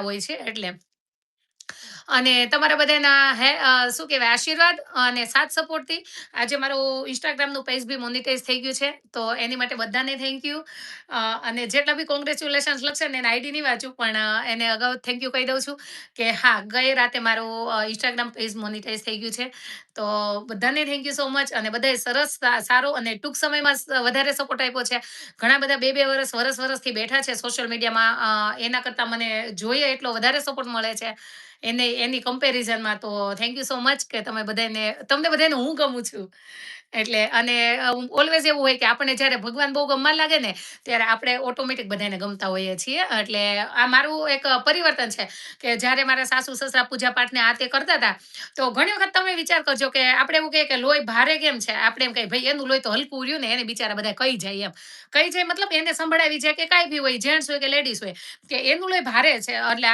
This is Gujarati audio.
હોય છે એટલે. અને તમારા બધાના શું કહેવાય આશીર્વાદ અને સાથ સપોર્ટથી આજે મારું ઇન્સ્ટાગ્રામનું પેજ બી મોનિટાઈઝ થઈ ગયું છે. તો એની માટે બધાને થેન્ક યુ. અને જેટલા બી કોંગ્રેચ્યુલેશન્સ લખશે ને એને આઈડી નહીં વાંચું પણ એને અગાઉ થેન્ક યુ કહી દઉં છું કે હા ગઈ રાતે મારું ઇન્સ્ટાગ્રામ પેજ મોનિટાઈઝ થઈ ગયું છે. તો બધાને થેન્ક યુ સો મચ અને બધાએ સરસ સારો અને ટૂંક સમયમાં વધારે સપોર્ટ આપ્યો છે. ઘણા બધા બે બે વર્ષથી બેઠા છે સોશિયલ મીડિયામાં એના કરતાં મને જોઈએ એટલો વધારે સપોર્ટ મળે છે. એની કમ્પેરિઝનમાં તો થેન્ક યુ સો મચ કે તમને બધાને હું ગમું છું. એટલે અને ઓલવેઝ એવું હોય કે આપણને જ્યારે ભગવાન બહુ ગમવા લાગે ને ત્યારે આપણે ઓટોમેટિક બધાને ગમતા હોઈએ છીએ. એટલે આ મારું એક પરિવર્તન છે કે જ્યારે મારા સાસુ સસરા પૂજા પાઠને આ તે કરતા હતા તો ઘણી વખત તમે વિચાર કરજો કે આપણે એવું કહીએ કે લોહી ભારે કેમ છે આપણે એમ કહીએ ભાઈ એનું લોહી તો હલકું રહ્યું ને એને બિચારા બધા કહી જાય એમ કહી જાય મતલબ એને સંભળાવી જાય કે કાંઈ બી હોય જેન્ટ્સ હોય કે લેડીઝ હોય કે એનું લોહી ભારે છે એટલે